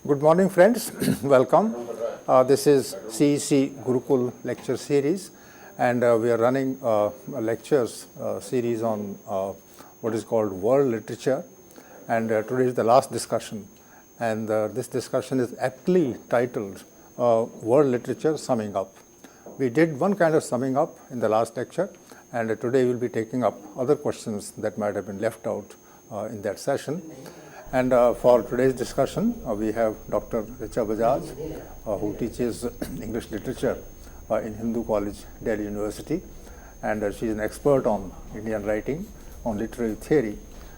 Good morning, friends. Welcome. This is CEC Gurukul lecture series, and we are running a lectures series on what is called world literature. And today is the last discussion, and this discussion is aptly titled World Literature Summing Up. We did one kind of summing up in the last lecture, and today we'll be taking up other questions that might have been left out in that session. And for today's discussion, we have Dr. Richa Bajaj, who teaches English literature in Hindu College, Delhi University, and she is an expert on Indian writing, on literary theory,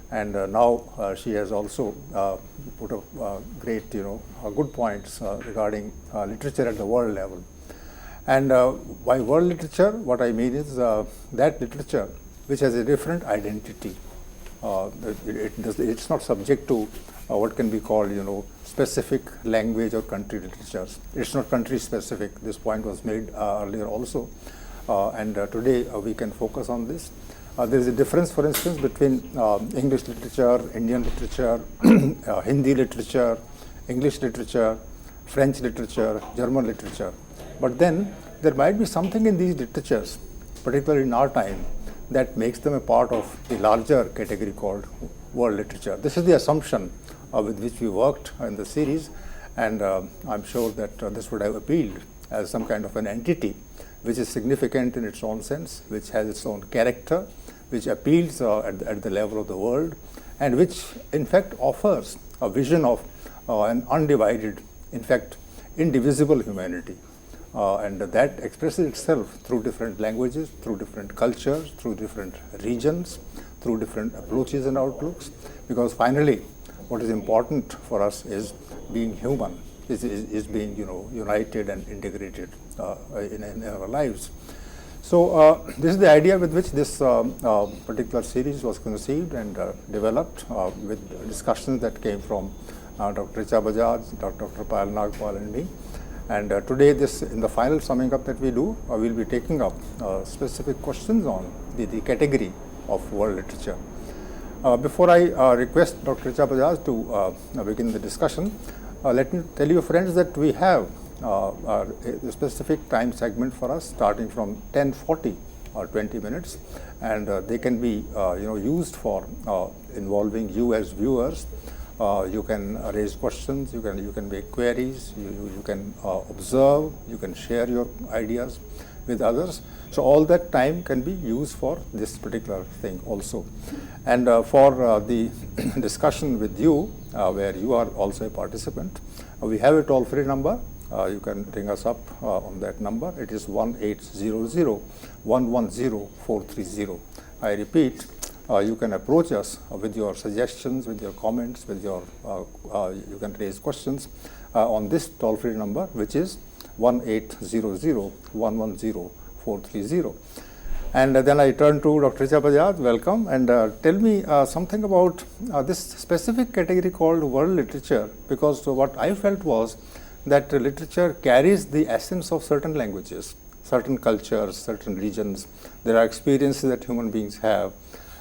and now she has also put up great, good points regarding literature at the world level. And by world literature, what I mean is that literature which has a different identity. It's not subject to what can be called, specific language or country literatures. It's not country specific. This point was made earlier also, and today we can focus on this. There is a difference, for instance, between English literature, Indian literature, Hindi literature, English literature, French literature, German literature. But then there might be something in these literatures, particularly in our time, that makes them a part of the larger category called world literature. This is the assumption with which we worked in the series, and I'm sure that this would have appealed as some kind of an entity which is significant in its own sense, which has its own character, which appeals at the level of the world, and which in fact offers a vision of an undivided, in fact indivisible humanity. And that expresses itself through different languages, through different cultures, through different regions, through different approaches and outlooks, because finally what is important for us is being human, is being united and integrated in our lives. So this is the idea with which this particular series was conceived and developed, with discussions that came from Dr. Richa Bajaj, Dr. Payal Nagpal and me. And today, in the final summing up that we do, we'll be taking up specific questions on the category of world literature. Before I request Dr. Richa Bajaj to begin the discussion, let me tell you, friends, that we have a specific time segment for us starting from 10:40 or 20 minutes, and they can be used for involving you as viewers. You can raise questions, you can make queries, you can observe, you can share your ideas with others. So all that time can be used for this particular thing also. And for the discussion with you, where you are also a participant, we have a toll-free number. You can ring us up on that number. It is 1-800-110-430. I repeat, you can approach us with your suggestions, with your comments, with your you can raise questions on this toll-free number, which is 1-800-110-430. And then I turn to Dr. Richa Bajaj. Welcome, and tell me something about this specific category called world literature, because what I felt was that literature carries the essence of certain languages, certain cultures, certain regions. There are experiences that human beings have,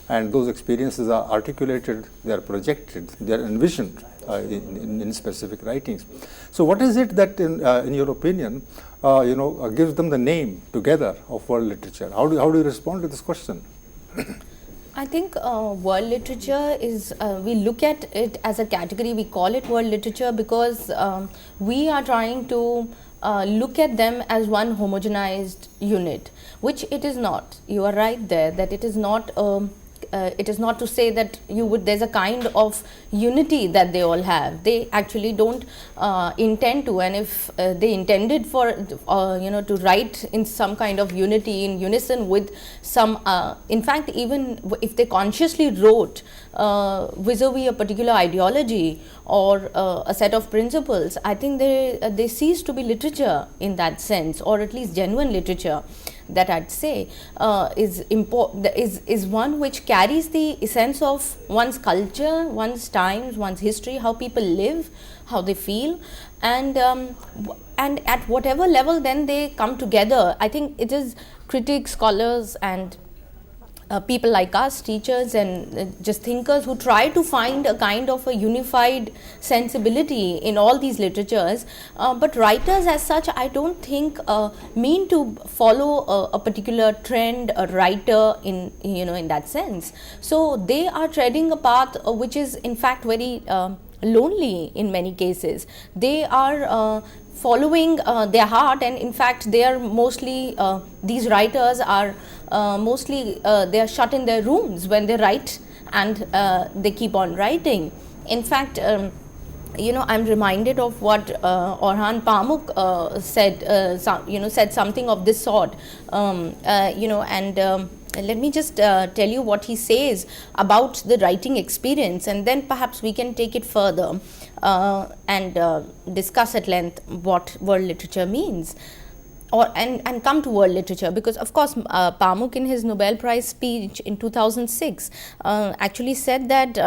and those experiences are articulated, they are projected, they are envisioned in specific writings. So what is it that in your opinion gives them the name together of world literature? How do you respond to this question? I think world literature is, we look at it as a category, we call it world literature because we are trying to look at them as one homogenized unit, which it is not. You are right there that it is not to say that there's a kind of unity that they all have. They actually don't intend to, and if they intended for to write in some kind of unity, in unison with some, in fact, even if they consciously wrote vis-a-vis a particular ideology or a set of principles, I think they cease to be literature in that sense, or at least genuine literature. That I'd say is one which carries the essence of one's culture, one's times, one's history, how people live, how they feel, and at whatever level then they come together. I think it is critics, scholars, and people like us, teachers and just thinkers, who try to find a kind of a unified sensibility in all these literatures. But writers as such, I don't think mean to follow a particular trend, a writer in, in that sense. So they are treading a path which is in fact very lonely in many cases. They are following their heart, and in fact they are mostly, these writers are mostly they are shut in their rooms when they write, and they keep on writing. In fact, I'm reminded of what Orhan Pamuk said, said something of this sort, let me just tell you what he says about the writing experience, and then perhaps we can take it further and discuss at length what world literature means, and come to world literature, because of course Pamuk in his Nobel Prize speech in 2006 actually said that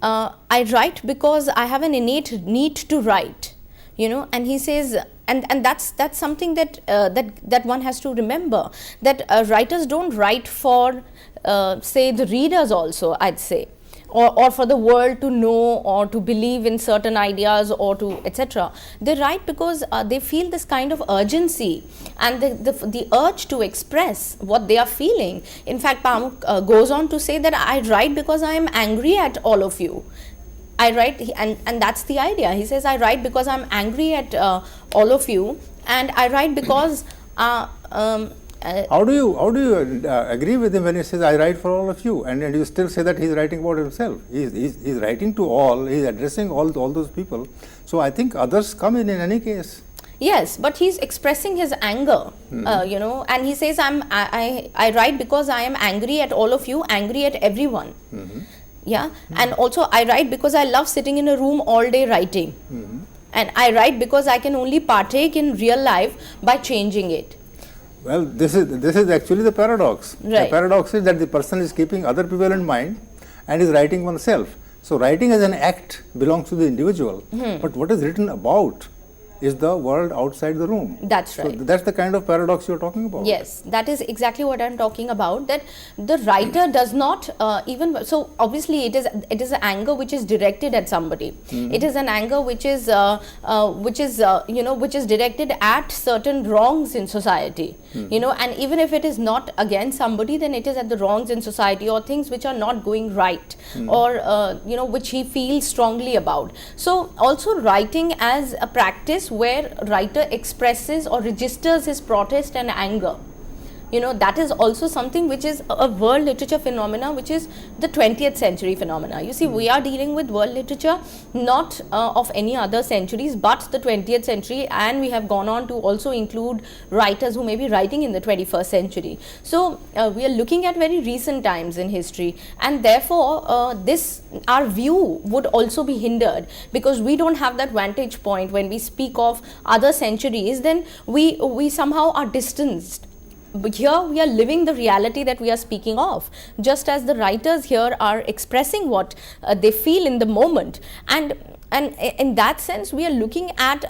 I write because I have an innate need to write, and he says, and that's something that that one has to remember, that writers don't write for say the readers also, I'd say, or for the world to know or to believe in certain ideas or to etc. They write because they feel this kind of urgency and the urge to express what they are feeling. In fact, Pamuk goes on to say that I write because I am angry at all of you. I write, and that's the idea. He says, I write because I'm angry at all of you, and I write because how do you agree with him when he says I write for all of you, and you still say that he's writing about himself? He's writing to all. He's addressing all those people. So I think others come in any case. Yes, but he's expressing his anger, and he says I write because I am angry at all of you, angry at everyone. Yeah, and also I write because I love sitting in a room all day writing, and I write because I can only partake in real life by changing it. Well, this is actually the paradox. Right. The paradox is that the person is keeping other people in mind and is writing oneself. So writing as an act belongs to the individual, but what is written about is the world outside the room. That's right. So that's the kind of paradox you're talking about. Yes, that is exactly what I'm talking about, that the writer does not even, so obviously it is an anger which is directed at somebody. It is an anger which is directed at certain wrongs in society, and even if it is not against somebody, then it is at the wrongs in society or things which are not going right, or which he feels strongly about. So also writing as a practice where writer expresses or registers his protest and anger, that is also something which is a world literature phenomena, which is the 20th century phenomena. You see, we are dealing with world literature not of any other centuries but the 20th century, and we have gone on to also include writers who may be writing in the 21st century. So we are looking at very recent times in history, and therefore our view would also be hindered, because we don't have that vantage point. When we speak of other centuries, then we somehow are distanced. But here we are living the reality that we are speaking of, just as the writers here are expressing what they feel in the moment, and in that sense we are looking at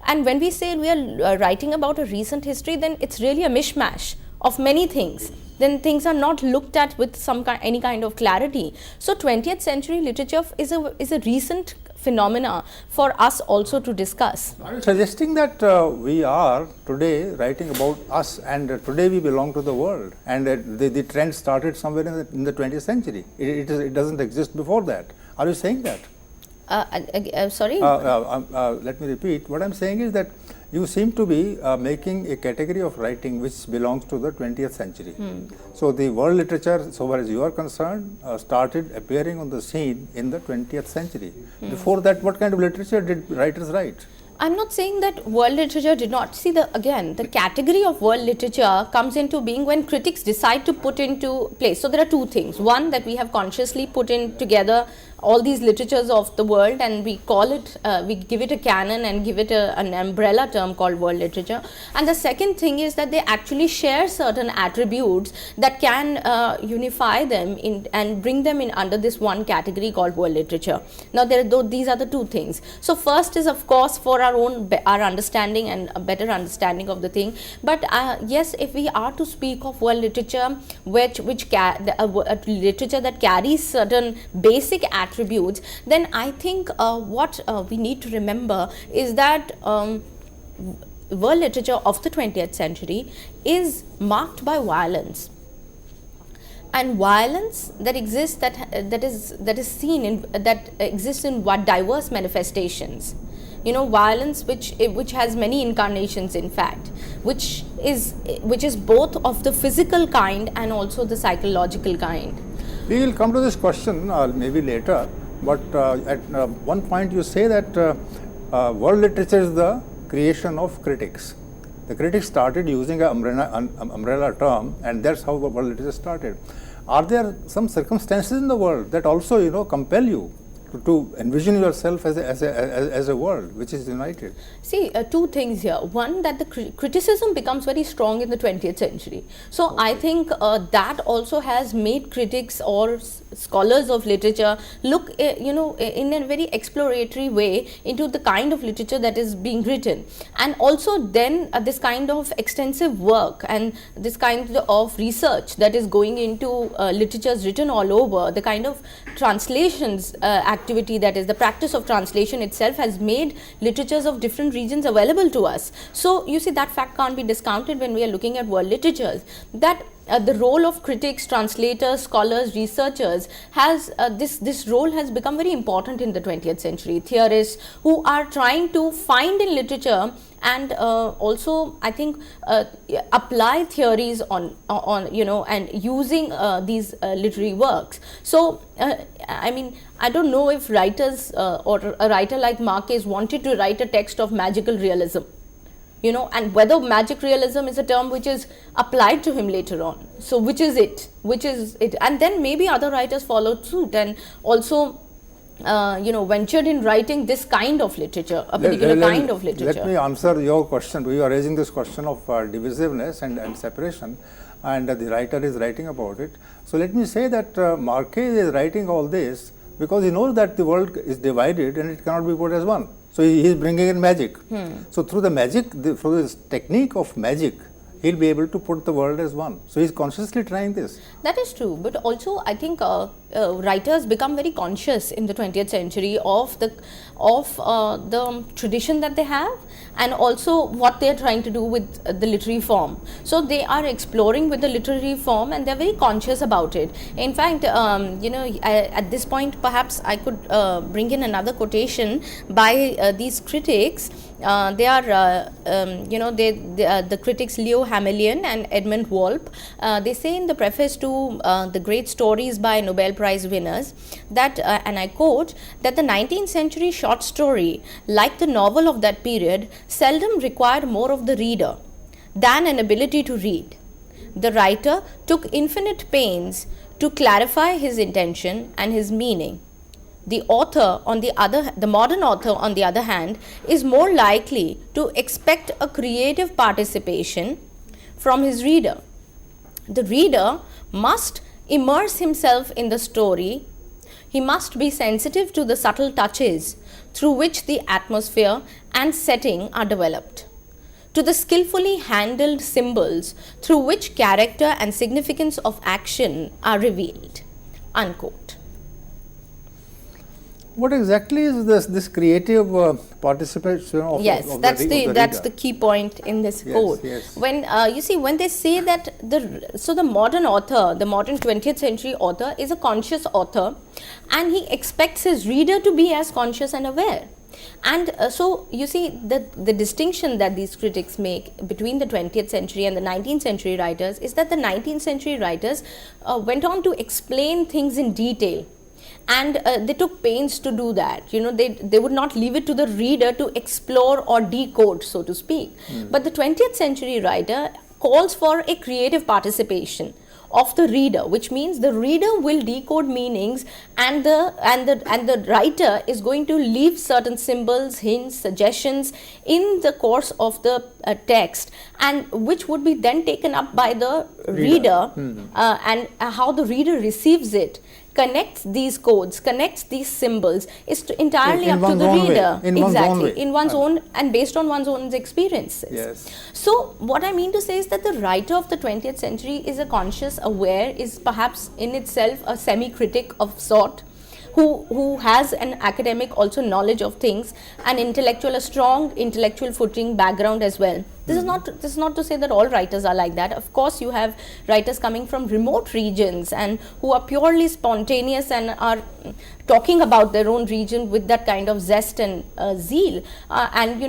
and when we say we are writing about a recent history, then it's really a mishmash of many things. Then things are not looked at with any kind of clarity. So 20th century literature is a recent phenomena for us also to discuss. Are you suggesting that we are today writing about us, and today we belong to the world, and the trend started somewhere in the 20th century? It doesn't exist before that. Are you saying that? Sorry? Let me repeat. What I'm saying is that you seem to be making a category of writing which belongs to the 20th century. So the world literature, so far as you are concerned, started appearing on the scene in the 20th century. Before that, what kind of literature did writers write? I'm not saying that world literature did not. See, the category of world literature comes into being when critics decide to put into place. So there are two things. One, that we have consciously put in together all these literatures of the world, and we call it, we give it a canon and give it an umbrella term called world literature. And the second thing is that they actually share certain attributes that can unify them in and bring them in under this one category called world literature. Now these are the two things. So first is of course for our own our understanding and a better understanding of the thing. But yes, if we are to speak of world literature, literature that carries certain basic attributes, then I think what we need to remember is that world literature of the 20th century is marked by violence, and violence that exists, that is seen in, that exists in what diverse manifestations. You know, violence which has many incarnations, in fact, which is both of the physical kind and also the psychological kind. We will come to this question maybe later, but at one point you say that world literature is the creation of critics. The critics started using an umbrella term, and that's how world literature started. Are there some circumstances in the world that also, you know, compel you to envision yourself as a world which is united? See, two things here. One, that the criticism becomes very strong in the 20th century. So okay. I think that also has made critics or scholars of literature look, you know, in a very exploratory way into the kind of literature that is being written. And also then this kind of extensive work and this kind of research that is going into literatures written all over, the kind of translations activity, that is the practice of translation itself, has made literatures of different regions available to us. So you see, that fact can't be discounted when we are looking at world literatures, that the role of critics, translators, scholars, researchers has this role has become very important in the 20th century. Theorists who are trying to find in literature and also I think apply theories on you know, and using these literary works. So I mean, I don't know if writers or a writer like Marquez wanted to write a text of magical realism, you know, and whether magic realism is a term which is applied to him later on. So which is it? And then maybe other writers followed suit and also you know, ventured in writing this kind of literature, a particular kind of literature. Let me answer your question. We are raising this question of divisiveness and separation, and the writer is writing about it. So let me say that Marquez is writing all this because he knows that the world is divided and it cannot be put as one. So he is bringing in magic. So through the magic, through this technique of magic, he'll be able to put the world as one. So he's consciously trying this. That is true, but also I think writers become very conscious in the 20th century of the tradition that they have, and also what they are trying to do with the literary form. So they are exploring with the literary form and they are very conscious about it. In fact, you know, at this point perhaps I could bring in another quotation by these critics. They are, you know, the critics Leo Hamelian and Edmund Wolpe. They say in the preface to the great stories by Nobel Prize winners that, and I quote, that the 19th century short story, like the novel of that period, seldom required more of the reader than an ability to read. The writer took infinite pains to clarify his intention and his meaning. The modern author, on the other hand, is more likely to expect a creative participation from his reader. The reader must immerse himself in the story. He must be sensitive to the subtle touches through which the atmosphere and setting are developed, to the skillfully handled symbols through which character and significance of action are revealed. Unquote. What exactly is this creative participation of that's the key point in this quote. Yes. When you see, when they say that the modern author, the modern 20th century author is a conscious author, and he expects his reader to be as conscious and aware. And so you see the distinction that these critics make between the 20th century and the 19th century writers is that the 19th century writers went on to explain things in detail. And they took pains to do that. You know, they would not leave it to the reader to explore or decode, so to speak. But the 20th century writer calls for a creative participation of the reader, which means the reader will decode meanings, and the writer is going to leave certain symbols, hints, suggestions in the course of the text, and which would be then taken up by the reader, and how the reader receives it, connects these codes, connects these symbols, is entirely up to the reader. Exactly, in one's own, and based on one's own experiences. Yes. So what I mean to say is that the writer of the 20th century is a conscious, aware, is perhaps in itself a semi-critic of sort, who has an academic also knowledge of things, an intellectual, a strong intellectual footing, background as well. This is not to say that all writers are like that. Of course, you have writers coming from remote regions and who are purely spontaneous and are talking about their own region with that kind of zest and zeal. And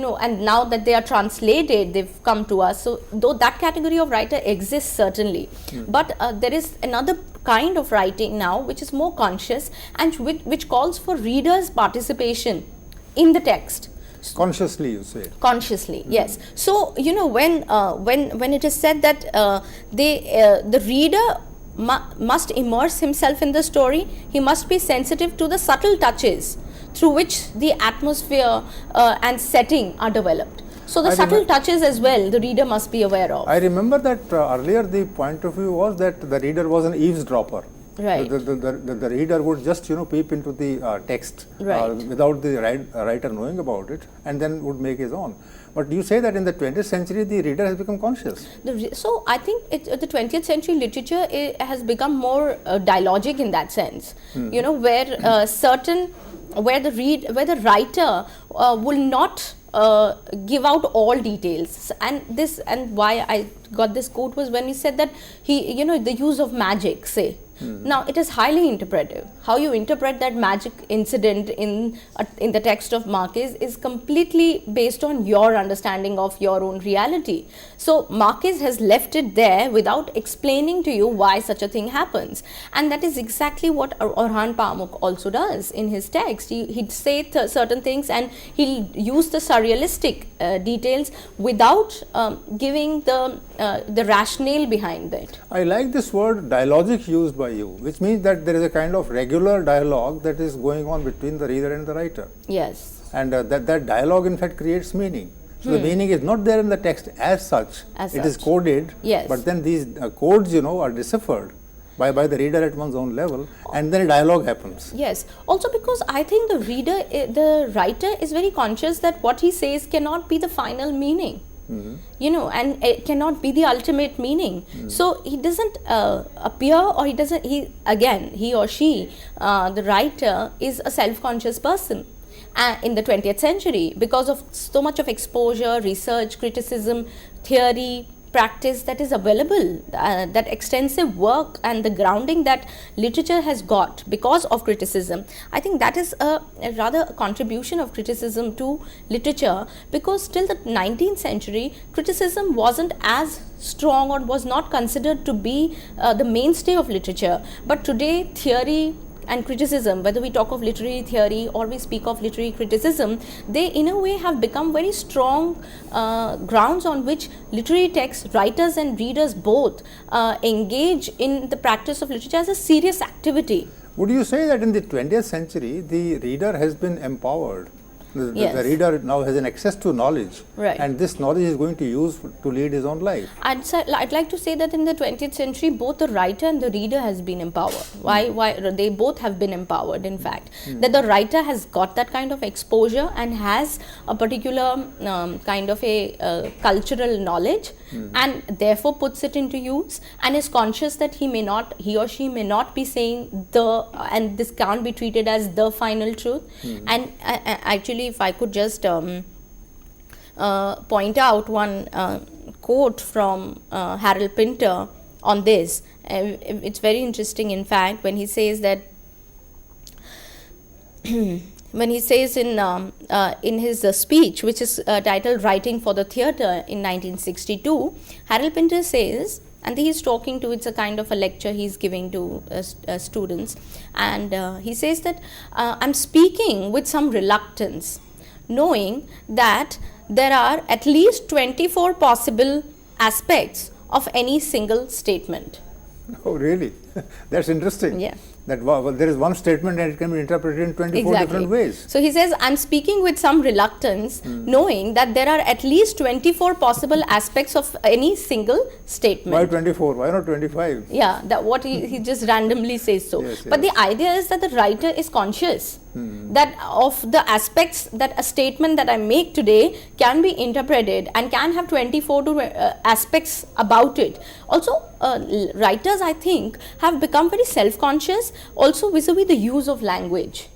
now that they are translated, they've come to us. So though that category of writer exists certainly, but there is another kind of writing now which is more conscious and which calls for readers' participation in the text. Consciously, you say. Consciously, yes. So when it is said that the reader must immerse himself in the story, he must be sensitive to the subtle touches through which the atmosphere and setting are developed. So the subtle touches as well, the reader must be aware of. I remember that earlier the point of view was that the reader was an eavesdropper. Right. The reader would just peep into the text without the writer knowing about it, and then would make his own. But you say that in the 20th century the reader has become conscious. So I think the 20th century literature has become more dialogic in that sense. Where the writer will not give out all details, and why I got this quote was when he said that the use of magic, say. Now it is highly interpretive. How you interpret that magic incident in the text of Marquez is completely based on your understanding of your own reality. So Marquez has left it there without explaining to you why such a thing happens, and that is exactly what Orhan Pamuk also does in his text. He'd say certain things and he'll use the surrealistic details without giving the rationale behind it. I like this word dialogic used by you, which means that there is a kind of regular dialogue that is going on between the reader and the writer. Yes. And that dialogue in fact creates meaning. So the meaning is not there in the text as such. It is coded, yes. But then these codes are deciphered by the reader at one's own level, and then a dialogue happens. Yes. Also because I think the writer is very conscious that what he says cannot be the final meaning. And it cannot be the ultimate meaning. So he doesn't appear, or he or she, the writer, is a self-conscious person in the 20th century because of so much of exposure, research, criticism, theory, practice that is available, that extensive work and the grounding that literature has got because of criticism. I think that is a contribution of criticism to literature, because till the 19th century criticism wasn't as strong or was not considered to be the mainstay of literature. But today theory and criticism, whether we talk of literary theory or we speak of literary criticism, they in a way have become very strong grounds on which literary texts, writers and readers both engage in the practice of literature as a serious activity. Would you say that in the 20th century the reader has been empowered? Yes. The reader now has an access to knowledge, and this knowledge is going to use to lead his own life. I'd like to say that in the 20th century both the writer and the reader has been empowered. Why they both have been empowered, in fact. That the writer has got that kind of exposure and has a particular kind of a cultural knowledge, and therefore puts it into use, and is conscious that he or she may not be saying and this can't be treated as the final truth. And actually, if I could just point out one quote from Harold Pinter on this. It's very interesting, in fact, when he says that when he says in his speech, which is titled Writing for the Theatre in 1962, Harold Pinter says, and he's talking to, it's a kind of a lecture he's giving to students, and he says that I'm speaking with some reluctance, knowing that there are at least 24 possible aspects of any single statement. Oh, really? That's interesting. Yeah. That there is one statement and it can be interpreted in 24 different ways. So he says, I'm speaking with some reluctance, knowing that there are at least 24 possible aspects of any single statement. Why 24? Why not 25? Yeah, that what he just randomly says so. Yes, but yes. the idea is that the writer is conscious that of the aspects that a statement that I make today can be interpreted and can have 24 aspects about it. Also, writers, I think, have become very self-conscious also vis-a-vis the use of language.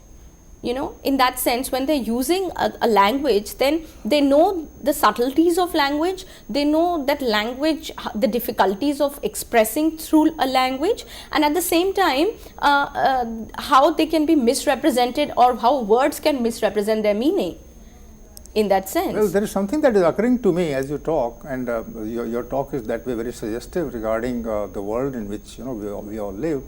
You know, in that sense, when they're using a language, then they know the subtleties of language, they know that language, the difficulties of expressing through a language, and at the same time, how they can be misrepresented or how words can misrepresent their meaning. In that sense. Well, there is something that is occurring to me as you talk, and your talk is that way very suggestive regarding the world in which we all live.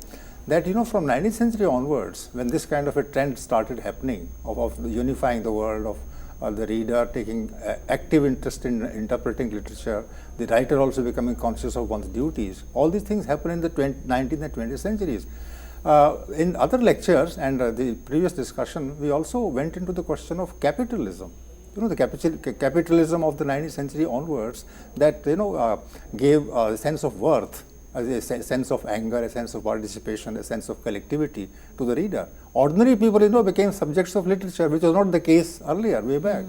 That from 19th century onwards, when this kind of a trend started happening of unifying the world, of the reader taking active interest in interpreting literature, the writer also becoming conscious of one's duties, all these things happen in the 19th and 20th centuries. In other lectures and the previous discussion, we also went into the question of capitalism. The capitalism of the 19th century onwards that gave a sense of worth, a sense of anger, a sense of participation, a sense of collectivity to the reader. Ordinary people, became subjects of literature, which was not the case earlier, way back.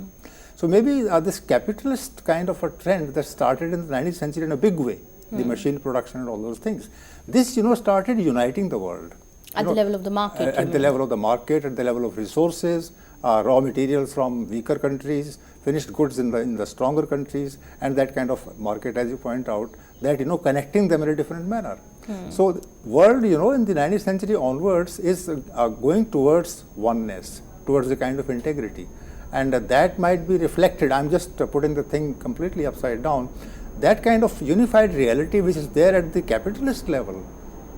So maybe this capitalist kind of a trend that started in the 19th century in a big way, the machine production and all those things, this started uniting the world. At the level of the market. At the level of the market, at the level of resources, raw materials from weaker countries, finished goods in the stronger countries, and that kind of market, as you point out, that connecting them in a different manner. So the world, in the 19th century onwards is going towards oneness, towards a kind of integrity, and that might be reflected. I'm just putting the thing completely upside down. That kind of unified reality which is there at the capitalist level,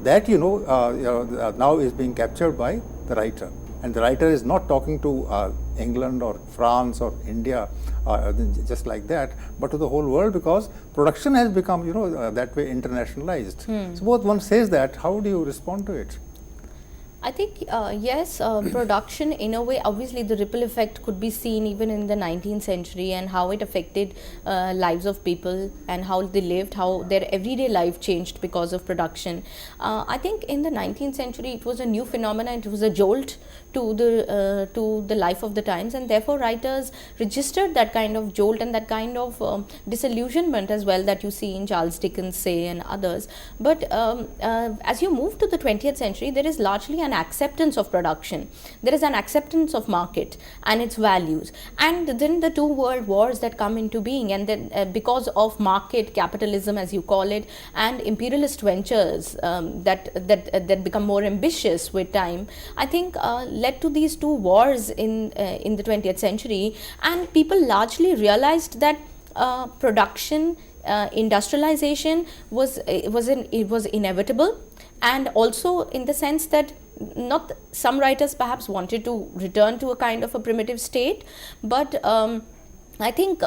that now is being captured by the writer. And the writer is not talking to England or France or India just like that, but to the whole world, because production has become that way internationalized. Suppose one says that, how do you respond to it? I think, yes, production in a way, obviously the ripple effect could be seen even in the 19th century and how it affected lives of people and how they lived, how their everyday life changed because of production. I think in the 19th century it was a new phenomenon, it was a jolt to the life of the times, and therefore writers registered that kind of jolt and that kind of disillusionment as well that you see in Charles Dickens, say, and others. But as you move to the 20th century, there is largely an acceptance of production, there is an acceptance of market and its values, and then the two world wars that come into being, and then because of market capitalism, as you call it, and imperialist ventures that become more ambitious with time, I think led to these two wars in the 20th century, and people largely realized that production, industrialization was inevitable, and also in the sense that some writers perhaps wanted to return to a kind of a primitive state, but I think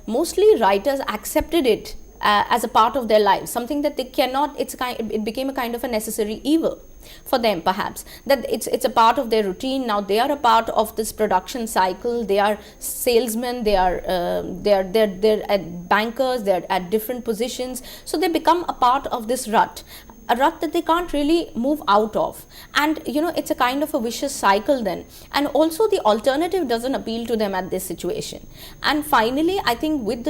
mostly writers accepted it as a part of their lives, something that they cannot, it became a kind of a necessary evil for them, perhaps, that it's a part of their routine. Now they are a part of this production cycle, they are salesmen, they are at bankers, they're at different positions, so they become a part of this rut, a rut that they can't really move out of, and it's a kind of a vicious cycle then, and also the alternative doesn't appeal to them at this situation. And finally, I think with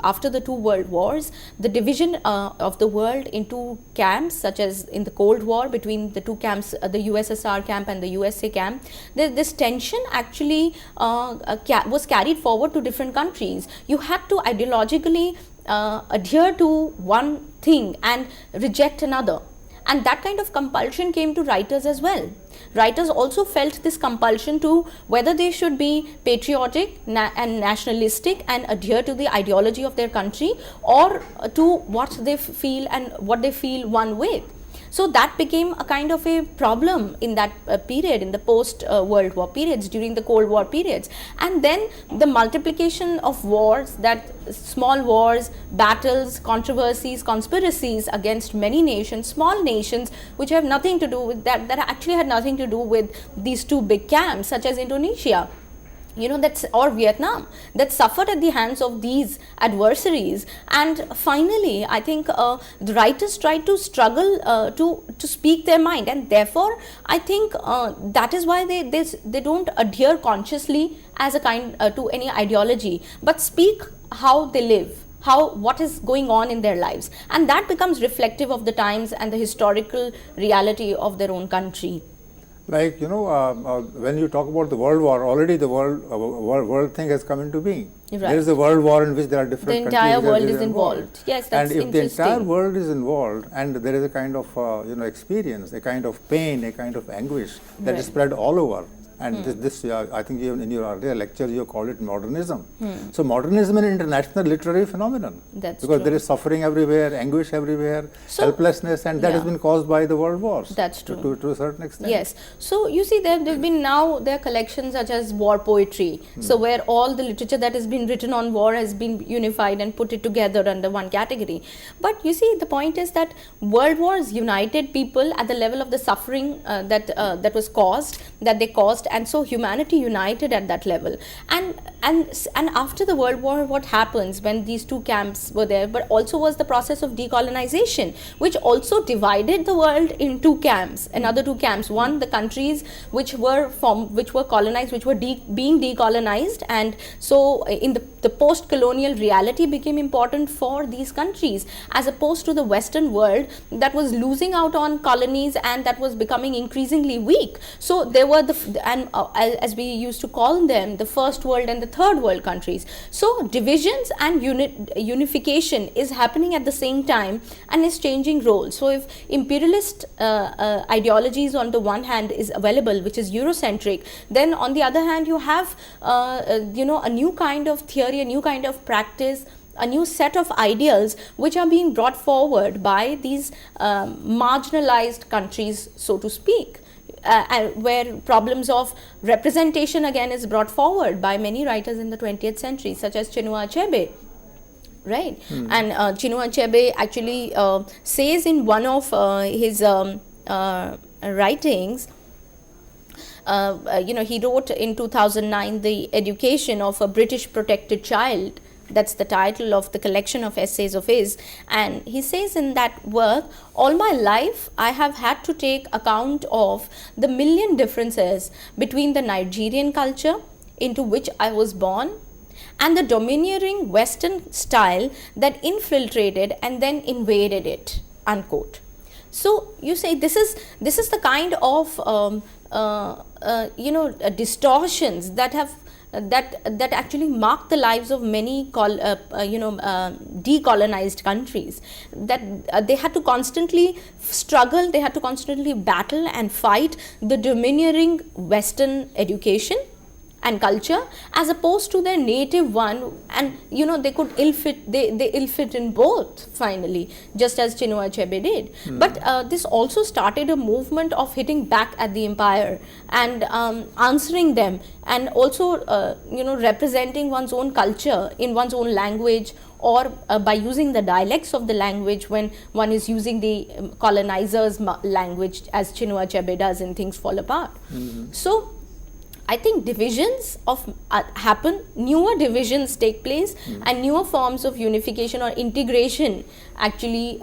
after the two world wars, the division of the world into camps, such as in the Cold War between the two camps, the USSR camp and the USA camp, this tension actually was carried forward to different countries. You had to ideologically adhere to one thing and reject another, and that kind of compulsion came to writers as well. Writers also felt this compulsion to whether they should be patriotic and nationalistic and adhere to the ideology of their country, or to what they feel and what they feel one with. So that became a kind of a problem in that period, in the post World War periods, during the Cold War periods. And then the multiplication of wars, that small wars, battles, controversies, conspiracies against many nations, small nations, which have nothing to do with that actually had nothing to do with these two big camps, such as Indonesia, or Vietnam, that suffered at the hands of these adversaries. And finally, I think the writers tried to struggle to speak their mind, and therefore I think that is why they don't adhere consciously as a kind to any ideology, but speak how they live, what is going on in their lives, and that becomes reflective of the times and the historical reality of their own country. Like, when you talk about the World War, already the world thing has come into being. Right. There is a world war in which there are different countries. The entire world is involved. Yes, that's interesting. And if the entire interesting. world is involved, and there is a kind of experience, a kind of pain, a kind of anguish that is spread all over. And this I think even in your earlier lecture you called it modernism. So modernism is an international literary phenomenon. That's because true. there is suffering everywhere, anguish everywhere, helplessness, and that has been caused by the world wars. That's true. To a certain extent. Yes. So you see, there have been now there are collections such as war poetry. So where all the literature that has been written on war has been unified and put it together under one category. But you see, the point is that world wars united people at the level of the suffering that was caused, that they caused. And so humanity united at that level. And after the World War, what happens when these two camps were there, but also was the process of decolonization, which also divided the world in two camps, another two camps. One, the countries which were colonized, which were being decolonized, and so in the post-colonial reality became important for these countries, as opposed to the Western world that was losing out on colonies and that was becoming increasingly weak. So there were as we used to call them, the first world and the third world countries. So divisions and unification is happening at the same time and is changing roles. So if imperialist ideologies on the one hand is available, which is Eurocentric, then on the other hand you have a new kind of theory, a new kind of practice, a new set of ideals which are being brought forward by these marginalized countries, so to speak. Where problems of representation again is brought forward by many writers in the 20th century, such as Chinua Achebe. Right. And Chinua Achebe actually says in one of his writings, he wrote in 2009, The Education of a British Protected Child. That's the title of the collection of essays of his. And he says in that work, all my life I have had to take account of the million differences between the Nigerian culture into which I was born and the domineering Western style that infiltrated and then invaded it, unquote. So you say this is the kind of distortions that have that actually mark the lives of many decolonized countries, that they had to constantly struggle, they had to constantly battle and fight the domineering Western education and culture as opposed to their native one, and they could they ill fit in both finally, just as Chinua Achebe did. But this also started a movement of hitting back at the empire and answering them, and also representing one's own culture in one's own language, or by using the dialects of the language when one is using the colonizers' language, as Chinua Achebe does in Things Fall Apart. So I think divisions happen, newer divisions take place, and newer forms of unification or integration actually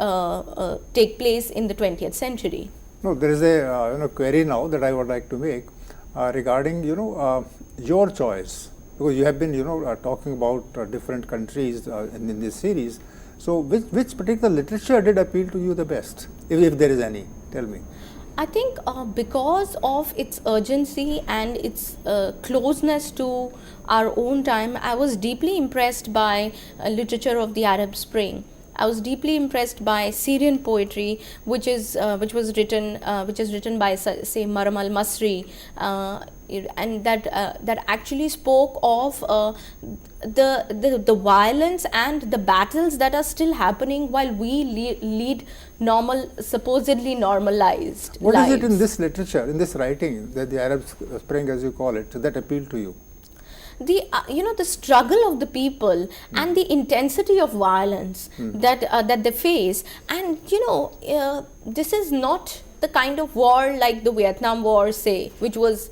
take place in the 20th century. No, there is a query now that I would like to make regarding your choice, because you have been talking about different countries in this series. So which particular literature did appeal to you the best, if there is any? Tell me. I think because of its urgency and its closeness to our own time, I was deeply impressed by literature of the Arab Spring. I was deeply impressed by Syrian poetry, which is written by say Maram al-Masri, and that actually spoke of the violence and the battles that are still happening while we lead normal, supposedly normalized What lives. is it in this literature, in this writing, that the Arab Spring, as you call it, that appealed to you? The the struggle of the people and the intensity of violence that they face, and this is not the kind of war like the Vietnam War, say, which was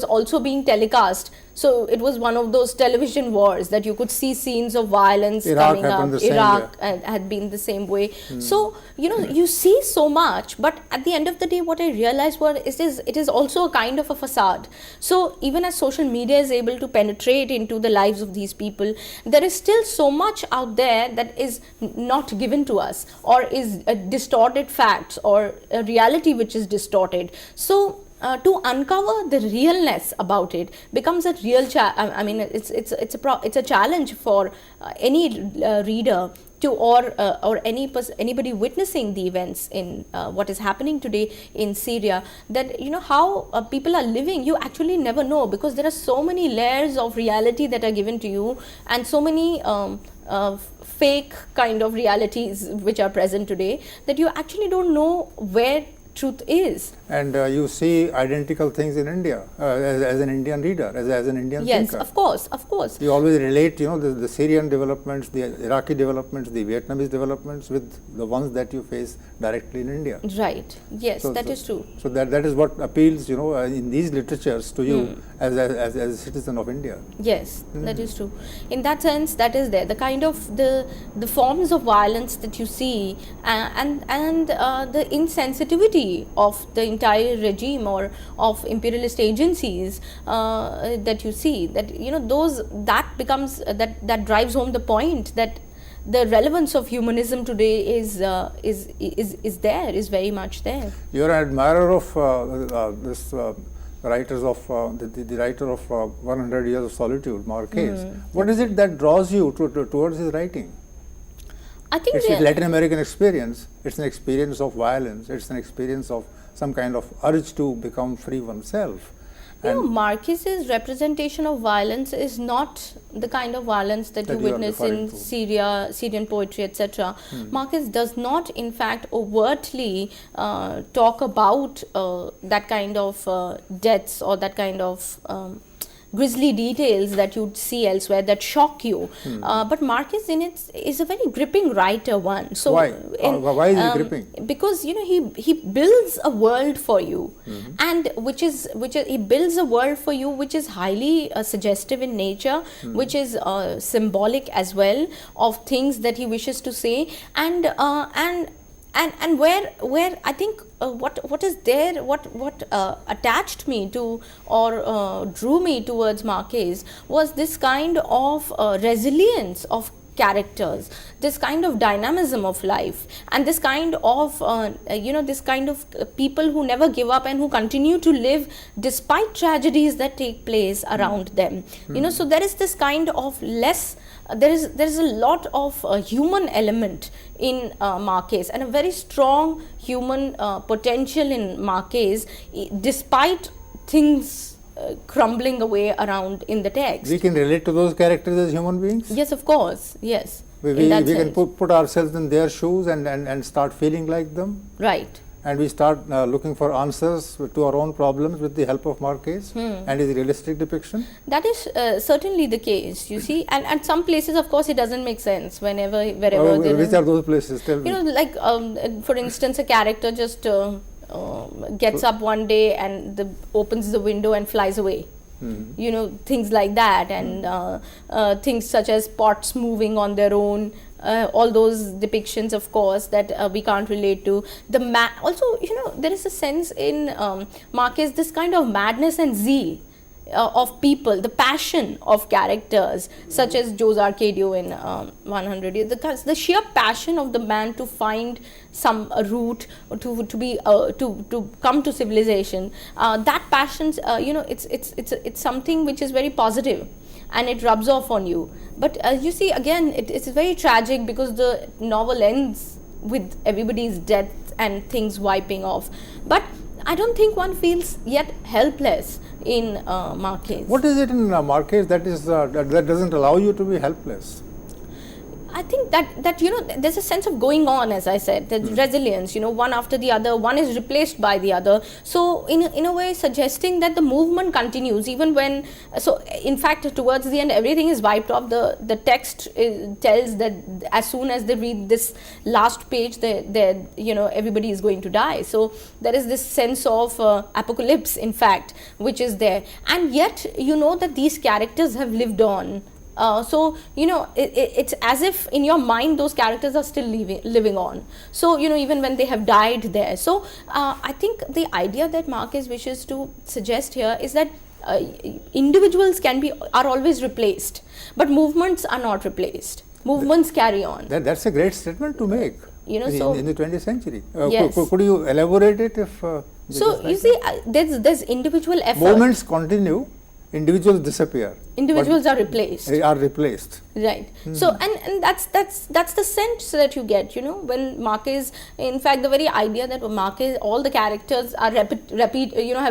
also being telecast. So it was one of those television wars that you could see scenes of violence coming up. Iraq had been the same way. So you see so much, but at the end of the day, what I realized was it is also a kind of a facade. So even as social media is able to penetrate into the lives of these people, there is still so much out there that is not given to us, or is distorted facts, or a reality which is distorted. So to uncover the realness about it becomes a real it's a challenge for any reader to, or anybody witnessing the events in what is happening today in Syria, that how people are living. You actually never know, because there are so many layers of reality that are given to you, and so many fake kind of realities which are present today, that you actually don't know where truth is. And you see identical things in India as an Indian reader, as an Indian thinker. Yes, of course. You always relate, the Syrian developments, the Iraqi developments, the Vietnamese developments with the ones that you face directly in India. Right. Yes, that is true. So that is what appeals, in these literatures to you as a citizen of India. Yes, that is true. In that sense, that is there. The kind of the forms of violence that you see, and the insensitivity of the entire regime or of imperialist agencies that you see, that those that becomes that drives home the point that the relevance of humanism today is very much there. You're an admirer of this writers of the writer of 100 Years of Solitude, Marquez. What is it that draws you towards his writing? I think it's a Latin American experience. It's an experience of violence. It's an experience of some kind of urge to become free oneself. Marquez's representation of violence is not the kind of violence that you witness in Syrian poetry, etc. Marquez does not, in fact, overtly talk about that kind of deaths or that kind of grisly details that you'd see elsewhere that shock you. But Marquez is a very gripping writer one. So why? Why is he gripping? Because he builds a world for you, and which is he builds a world for you which is highly suggestive in nature, which is symbolic as well of things that he wishes to say, and where I think what is there, what attached me to or drew me towards Marquez was this kind of resilience of characters, this kind of dynamism of life, and this kind of people who never give up and who continue to live despite tragedies that take place around them. So there is this kind of there is a lot of human element in Marquez, and a very strong human potential in Marquez, despite things crumbling away around in the text. We can relate to those characters as human beings? Yes, of course. Yes. We can put ourselves in their shoes and start feeling like them. Right. And we start looking for answers to our own problems with the help of Marquez and his realistic depiction. That is certainly the case, you see. And at some places, of course, it doesn't make sense wherever which are those places? Tell me. Like for instance, a character just gets up one day and opens the window and flies away. Things like that, and things such as pots moving on their own. All those depictions, of course, that we can't relate to. Also, there is a sense in Marquez, this kind of madness and zeal of people, the passion of characters such as Jose Arcadio in 100 Years, the sheer passion of the man to find some route to come to civilization, that passion, it's something which is very positive and it rubs off on you. But you see, again, it's very tragic because the novel ends with everybody's death and things wiping off. But I don't think one feels yet helpless in Marquez. What is it in Marquez that doesn't allow you to be helpless? I think that there's a sense of going on, as I said, there's resilience, one after the other, one is replaced by the other. So in a way suggesting that the movement continues even when, so in fact towards the end everything is wiped off. The text tells that as soon as they read this last page, everybody is going to die. So there is this sense of apocalypse, in fact, which is there. And yet that these characters have lived on. So it's as if in your mind those characters are still living on. So even when they have died there. So I think the idea that Marquez wishes to suggest here is that individuals are always replaced, but movements are not replaced. Movements carry on. That's a great statement to make. In the 20th century. Yes. Could you elaborate it if? So you see, there's individual effort. Movements continue, individuals disappear. Individuals are replaced. They are replaced. Right. So and that's the sense that you get, when Marquez, in fact, the very idea that Marquez, all the characters are have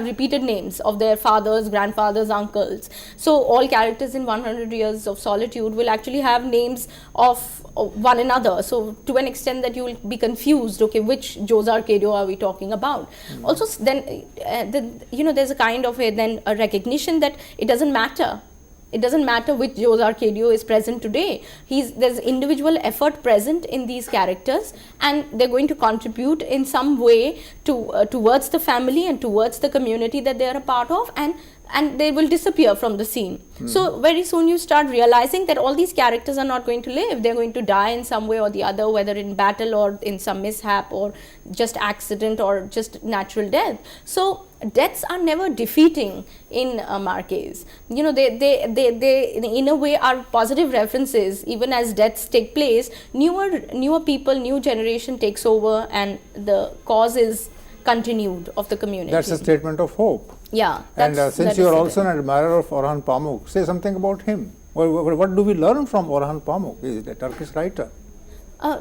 repeated names of their fathers, grandfathers, uncles. So all characters in 100 Years of Solitude will actually have names of one another. So to an extent that you will be confused, okay, which Jose Arcadio are we talking about? Also, then there's a kind of a recognition that it doesn't matter. It doesn't matter which Jose Arcadio is present today. There's individual effort present in these characters, and they're going to contribute in some way towards the family and towards the community that they are a part of, and they will disappear from the scene. So very soon you start realizing that all these characters are not going to live. They're going to die in some way or the other, whether in battle or in some mishap or just accident or just natural death. So deaths are never defeating in Marquez. They in a way are positive references. Even as deaths take place, newer people, new generation takes over, and the cause is continued of the community. That's a statement of hope. Yeah. And since you are also an admirer of Orhan Pamuk, say something about him. What do we learn from Orhan Pamuk? He is a Turkish writer.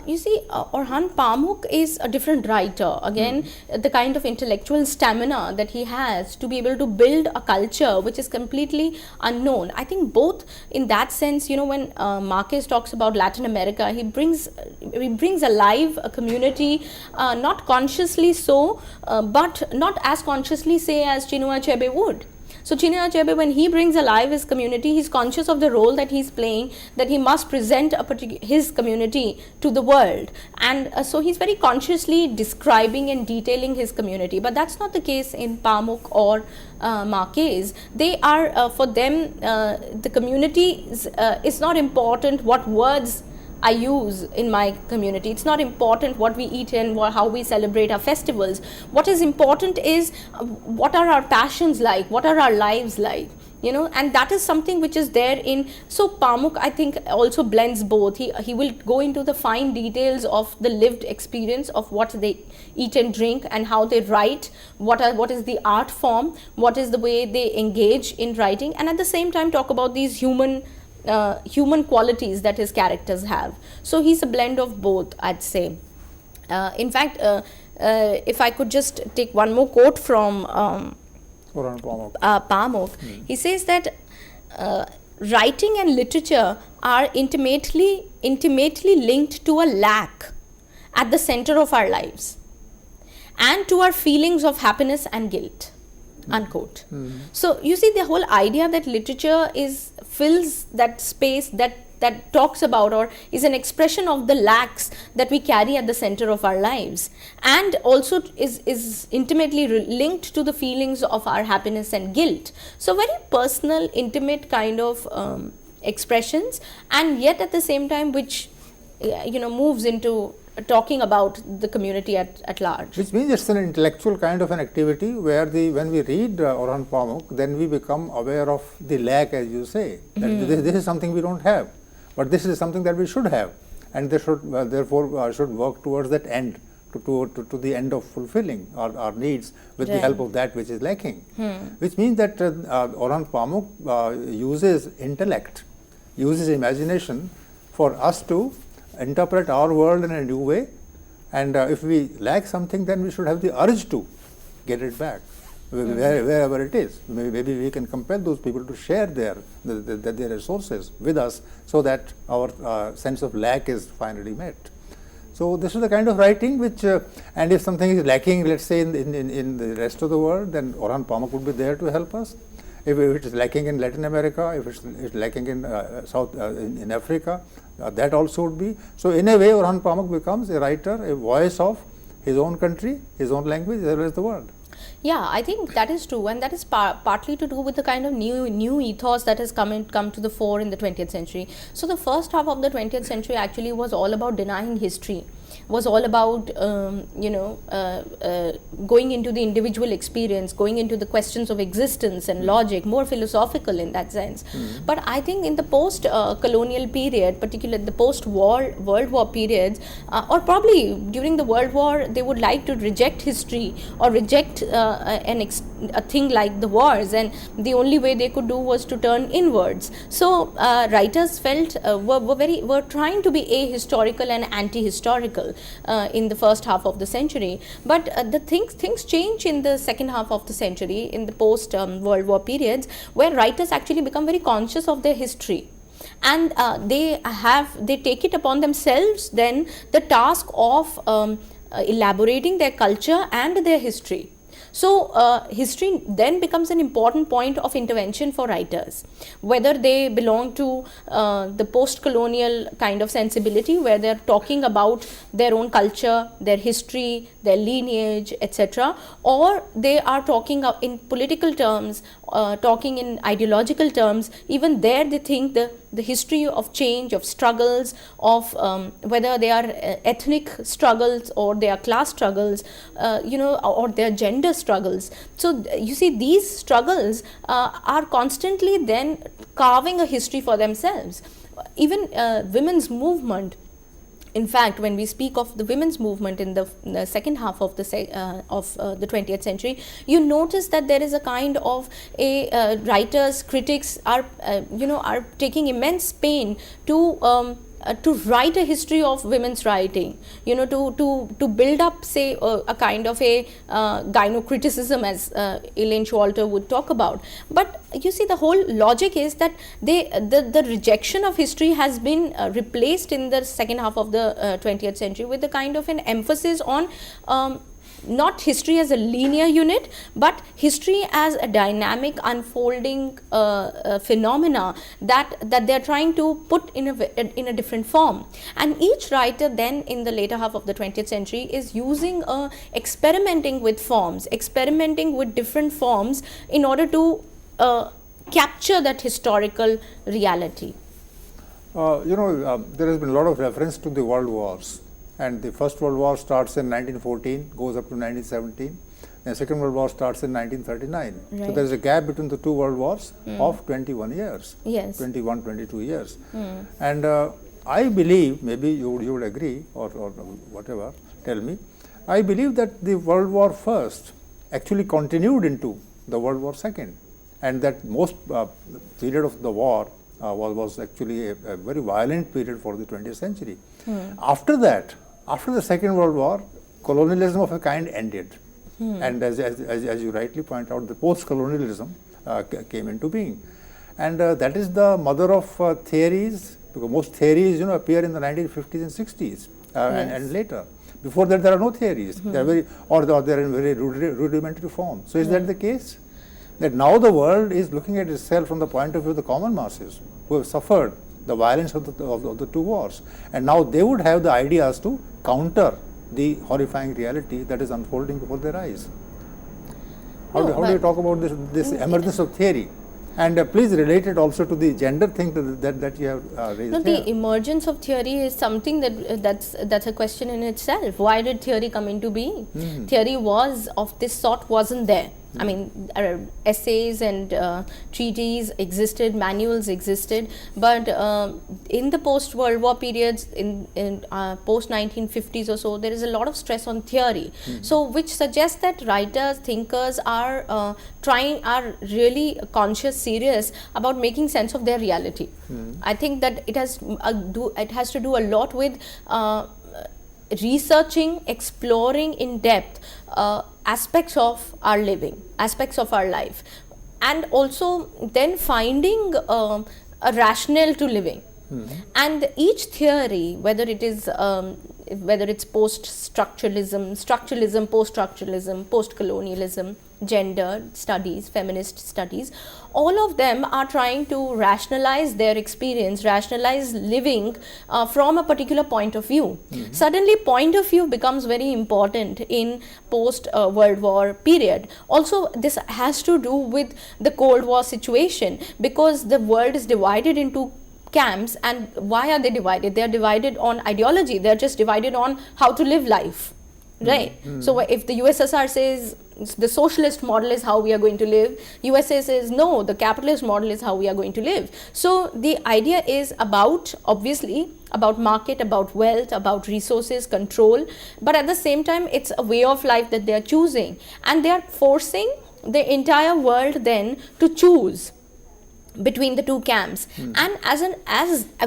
You see, Orhan Pamuk is a different writer. Again, the kind of intellectual stamina that he has to be able to build a culture which is completely unknown. I think both in that sense, when Marquez talks about Latin America, he brings alive a community, not consciously so, but not as consciously, say, as Chinua Achebe would. So Chinua Achebe, when he brings alive his community, he's conscious of the role that he's playing, that he must present his community to the world. And so he's very consciously describing and detailing his community. But that's not the case in Pamuk or Marquez. They are, for them, the community is not important what words I use in my community. It's not important what we eat and how we celebrate our festivals. What is important is what are our passions like, what are our lives like, and that is something which is there in. So Pamuk, I think, also blends both. He will go into the fine details of the lived experience of what they eat and drink and how they write, what is the art form, what is the way they engage in writing, and at the same time talk about these human qualities that his characters have. So he's a blend of both, I'd say. In fact, if I could just take one more quote from Pamuk, he says that writing and literature are intimately linked to a lack at the center of our lives and to our feelings of happiness and guilt. Unquote. So you see, the whole idea that literature fills that space that talks about or is an expression of the lacks that we carry at the center of our lives, and also is intimately linked to the feelings of our happiness and guilt. So very personal, intimate kind of expressions, and yet at the same time which moves into talking about the community at large. Which means it's an intellectual kind of an activity where when we read Orhan Pamuk, then we become aware of the lack, as you say. That this is something we don't have, but this is something that we should have, and they should therefore should work towards that end, to the end of fulfilling our needs with the help of that which is lacking. Which means that Orhan Pamuk uses intellect, uses imagination for us to interpret our world in a new way, and if we lack something, then we should have the urge to get it back, wherever it is. Maybe we can compel those people to share their resources with us, so that our sense of lack is finally met. So this is the kind of writing which, and if something is lacking, let's say in the rest of the world, then Orhan Pamuk would be there to help us. If it is lacking in Latin America, if it's lacking in in Africa, that also would be. So in a way, Orhan Pamuk becomes a writer, a voice of his own country, his own language, as well as the world. Yeah, I think that is true, and that is partly to do with the kind of new ethos that has come to the fore in the 20th century. So the first half of the 20th century actually was all about denying history, was all about going into the individual experience, going into the questions of existence and logic, more philosophical in that sense. But I think in the post-colonial period, particularly the post-World War periods, or probably during the World War, they would like to reject history or reject a thing like the wars, and the only way they could do was to turn inwards. So writers felt were trying to be ahistorical and anti-historical in the first half of the century. But the things change in the second half of the century, in the post World War periods, where writers actually become very conscious of their history. And they take it upon themselves then the task of elaborating their culture and their history. So history then becomes an important point of intervention for writers, whether they belong to the post-colonial kind of sensibility, where they're talking about their own culture, their history, their lineage, etc., or they are talking in political terms, talking in ideological terms. Even there they think the history of change, of struggles, of whether they are ethnic struggles or they are class struggles, or their gender struggles. So you see, these struggles are constantly then carving a history for themselves. Even women's movement. In fact, when we speak of the women's movement in the second half of the 20th century, you notice that there is a kind of writers, critics are taking immense pain to write a history of women's writing, to build up, say, a kind of a gynocriticism, as Elaine Showalter would talk about. But you see, the whole logic is that the rejection of history has been replaced in the second half of the 20th century with a kind of an emphasis on not history as a linear unit, but history as a dynamic unfolding phenomena that they're trying to put in a different form. And each writer then in the later half of the 20th century is using experimenting with forms, experimenting with different forms in order to capture that historical reality. There has been a lot of reference to the world wars. And the First World War starts in 1914, goes up to 1917. The Second World War starts in 1939. Right. So there is a gap between the two world wars of 21 years. Yes. 21, 22 years. And I believe, maybe you would agree or whatever, tell me, I believe that the World War First actually continued into the World War Second, and that most period of the war was actually a very violent period for the 20th century. After that, after the Second World War, colonialism of a kind ended. And as you rightly point out, the post-colonialism came into being. And that is the mother of theories, because most theories appear in the 1950s and 60s and later. Before that, there are no theories. They are they're in very rudimentary form. So is that the case? That now the world is looking at itself from the point of view of the common masses who have suffered the violence of the two wars, and now they would have the ideas to counter the horrifying reality that is unfolding before their eyes. How do you talk about this emergence of theory? And please relate it also to the gender thing that you have raised. No, here. the emergence of theory is something that's a question in itself. Why did theory come into being? Theory was of this sort wasn't there. I mean, essays and treaties existed, manuals existed, but in the post-World War periods, in post-1950s or so, there is a lot of stress on theory. So, which suggests that writers, thinkers are really conscious, serious about making sense of their reality. I think that it has to do a lot with researching, exploring in depth aspects of our living, aspects of our life, and also then finding a rationale to living. And each theory, whether it's post-structuralism, post-structuralism, post-colonialism, gender studies, feminist studies, all of them are trying to rationalize their experience, rationalize living from a particular point of view. Suddenly, point of view becomes very important in post-World War period. Also, this has to do with the Cold War situation, because the world is divided into camps. And why are they divided? They are divided on ideology. They are just divided on how to live life, right? So if the USSR says the socialist model is how we are going to live, USA says no, the capitalist model is how we are going to live. So the idea is obviously about market, about wealth, about resources, control, but at the same time it's a way of life that they are choosing, and they are forcing the entire world then to choose between the two camps. And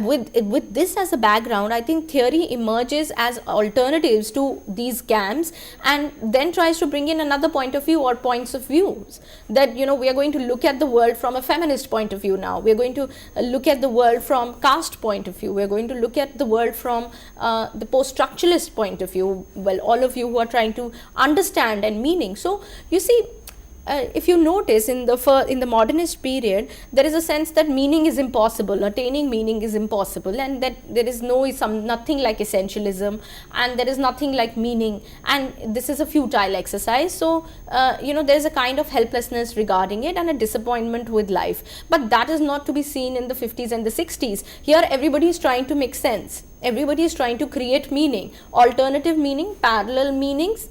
with this as a background, I think theory emerges as alternatives to these camps, and then tries to bring in another point of view or points of views, that we are going to look at the world from a feminist point of view now, we are going to look at the world from caste point of view, we are going to look at the world from the post-structuralist point of view. Well, all of you who are trying to understand and meaning. So you see, if you notice in the modernist period, there is a sense that meaning is impossible, attaining meaning is impossible, and that there is nothing like essentialism, and there is nothing like meaning, and this is a futile exercise. So there is a kind of helplessness regarding it and a disappointment with life. But that is not to be seen in the 50s and the 60s. Here everybody is trying to make sense, everybody is trying to create meaning, alternative meaning, parallel meanings,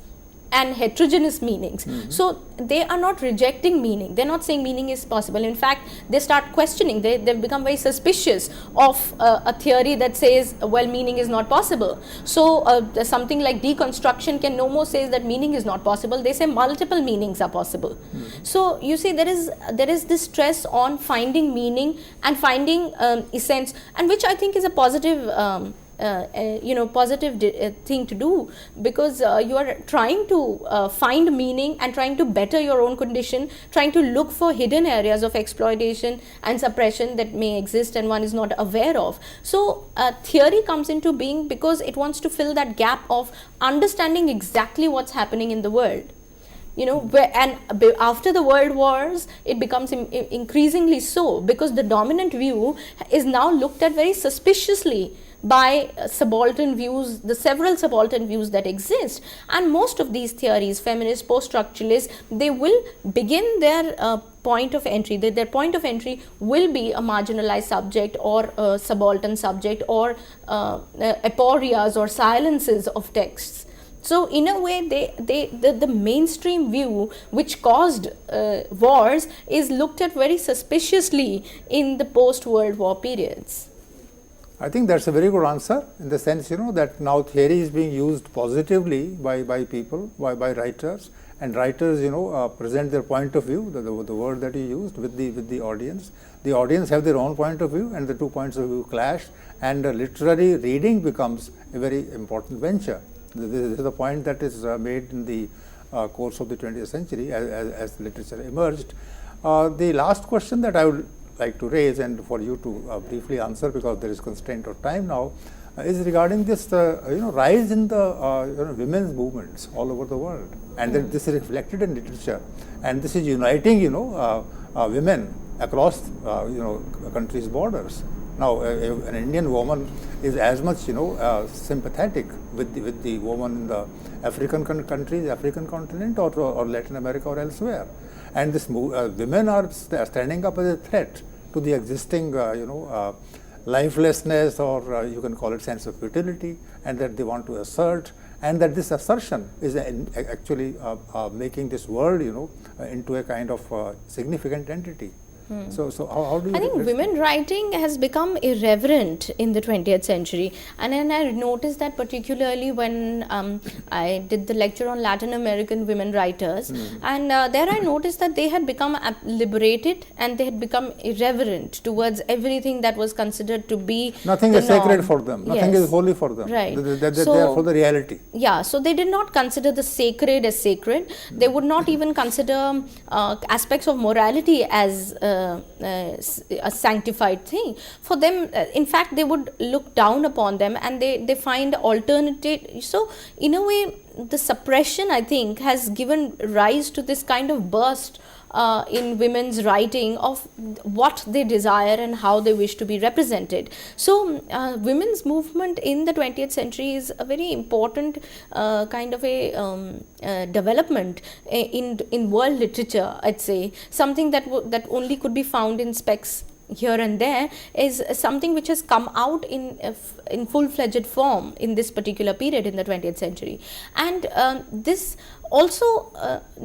and heterogeneous meanings. So they are not rejecting meaning, they're not saying meaning is possible. In fact, they start questioning, they've become very suspicious of a theory that says, well, meaning is not possible. So something like deconstruction can no more say that meaning is not possible, they say multiple meanings are possible. So you see, there is this stress on finding meaning and finding essence, and which I think is a positive thing to do, because you are trying to find meaning and trying to better your own condition, trying to look for hidden areas of exploitation and suppression that may exist and one is not aware of. So theory comes into being because it wants to fill that gap of understanding exactly what's happening in the world. And after the world wars, it becomes increasingly so, because the dominant view is now looked at very suspiciously by subaltern views, the several subaltern views that exist. And most of these theories, feminist, post-structuralist, they will begin their point of entry. Their point of entry will be a marginalized subject or a subaltern subject, or aporias or silences of texts. So in a way, the mainstream view which caused wars is looked at very suspiciously in the post-World War periods. I think that's a very good answer, in the sense, that now theory is being used positively by people, by writers, and writers, present their point of view, the word that you used, with the audience. The audience have their own point of view, and the two points of view clash, and literary reading becomes a very important venture. This is the point that is made in the course of the 20th century as literature emerged. The last question that I would like to raise, and for you to briefly answer, because there is constraint of time now, is regarding this rise in the women's movements all over the world, and that this is reflected in literature, and this is uniting women across a country's borders. Now, an Indian woman is as much sympathetic with the woman in the African countries, African continent, or Latin America or elsewhere. and this women are standing up as a threat to the existing, lifelessness, or you can call it sense of futility, and that they want to assert, and that this assertion is actually making this world, into a kind of significant entity. So how do you? I think women writing has become irreverent in the 20th century, and then I noticed that particularly when I did the lecture on Latin American women writers, and there I noticed that they had become liberated and they had become irreverent towards everything that was considered to be nothing is sacred for them. Nothing is holy for them. Right. They are for the reality. Yeah. So they did not consider the sacred as sacred. They would not even consider aspects of morality as a sanctified thing. For them, in fact, they would look down upon them, and they find alternative. So in a way, the suppression, I think, has given rise to this kind of burst in women's writing of what they desire and how they wish to be represented. So women's movement in the 20th century is a very important kind of a development in world literature, I'd say. Something that only could be found in specks here and there is something which has come out in full-fledged form in this particular period in the 20th century. And this also,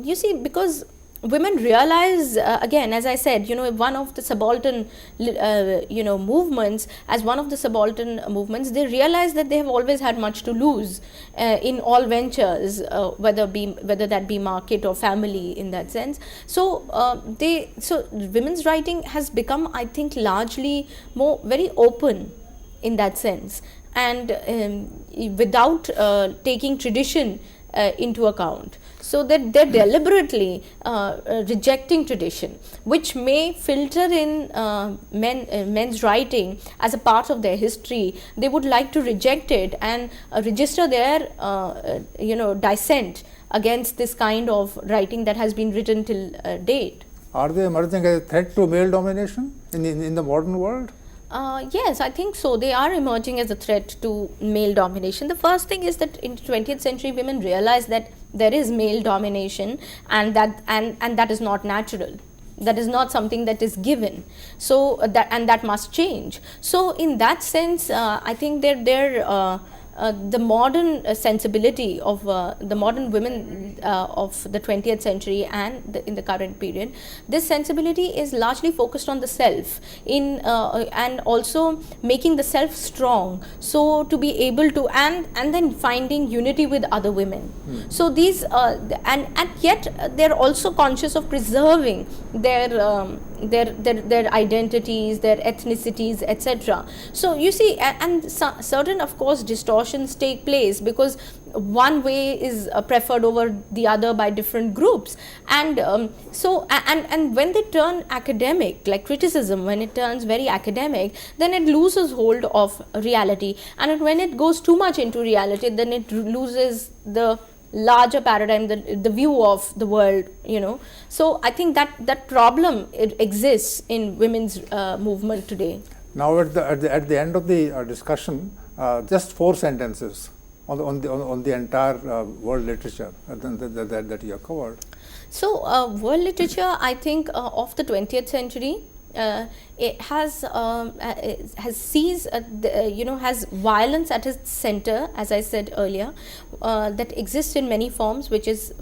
you see, because women realize, again, as I said, one of the subaltern, movements, as one of the subaltern movements, they realize that they have always had much to lose in all ventures, whether that be market or family in that sense. So women's writing has become, I think, largely very open in that sense, and without taking tradition into account. So that they're deliberately rejecting tradition, which may filter in men's writing as a part of their history. They would like to reject it and register their dissent against this kind of writing that has been written till date. Are they emerging as a threat to male domination in the modern world? Yes, I think so. They are emerging as a threat to male domination. The first thing is that in the 20th century, women realize that there is male domination, and that is not natural. That is not something that is given. So that must change. So in that sense, I think the modern sensibility of the modern women of the 20th century and in the current period, this sensibility is largely focused on the self and also making the self strong, so to be able to and then finding unity with other women. So these and yet they're also conscious of preserving their identities, their ethnicities, etc. So you see, and certain, of course, distortions take place because one way is preferred over the other by different groups, and and when they turn academic, like criticism, when it turns very academic, then it loses hold of reality, and when it goes too much into reality, then it loses the larger paradigm, the view of the world, So I think that problem, it exists in women's movement today. Now at the end of the discussion, just 4 sentences on the entire world literature that you have covered. So world literature, I think, of the 20th century, it has has violence at its center, as I said earlier, that exists in many forms, which is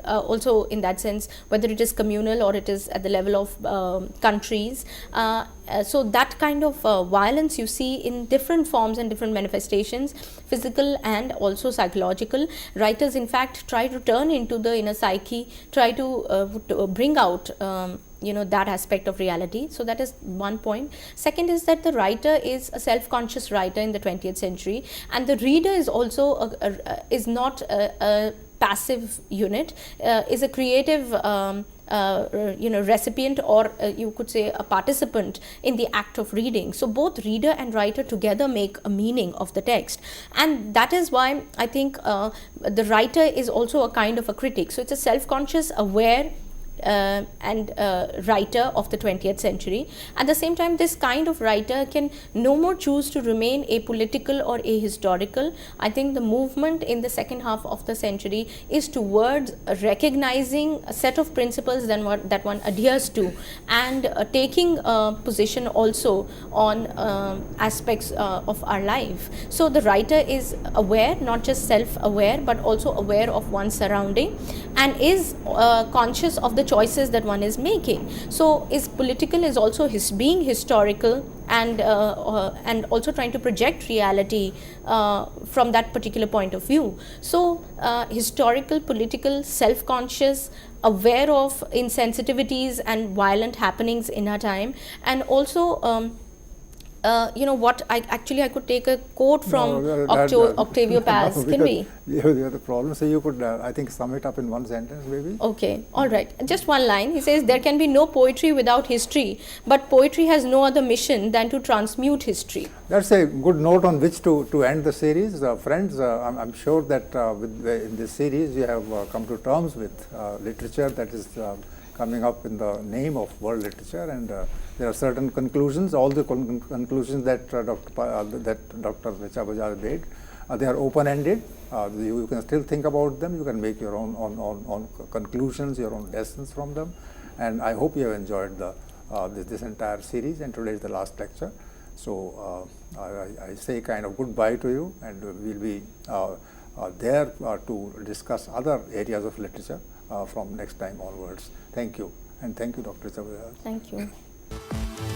also in that sense, whether it is communal or it is at the level of countries. So that kind of violence you see in different forms and different manifestations, physical and also psychological. Writers, in fact, try to turn into the inner psyche, try to bring out that aspect of reality. So that is one point. Second is that the writer is a self-conscious writer in the 20th century, and the reader is also is not a passive unit, is a creative recipient, or you could say a participant in the act of reading. So both reader and writer together make a meaning of the text, and that is why I think the writer is also a kind of a critic. So it's a self-conscious, aware and writer of the 20th century. At the same time, this kind of writer can no more choose to remain apolitical or ahistorical. I think the movement in the second half of the century is towards recognizing a set of principles that one adheres to, and taking a position also on aspects of our life. So the writer is aware, not just self-aware, but also aware of one's surrounding, and is conscious of the choices that one is making. So is political, is also being historical, and also trying to project reality from that particular point of view. So historical, political, self-conscious, aware of insensitivities and violent happenings in our time, and also what I could take a quote from Octavio Paz. Can we? You have the problem. So you could, I think, sum it up in one sentence, maybe. Okay, all right. Just one line. He says, there can be no poetry without history, but poetry has no other mission than to transmute history. That's a good note on which to end the series. Friends, I'm sure that in this series you have come to terms with literature that is coming up in the name of world literature, and there are certain conclusions. All the conclusions that Dr. Richa Bajaj made, they are open-ended. You can still think about them. You can make your own conclusions, your own lessons from them. And I hope you have enjoyed this entire series. And today is the last lecture. So I say kind of goodbye to you, and we'll be there to discuss other areas of literature from next time onwards. Thank you, and thank you, Dr. Richa Bajaj. Thank you.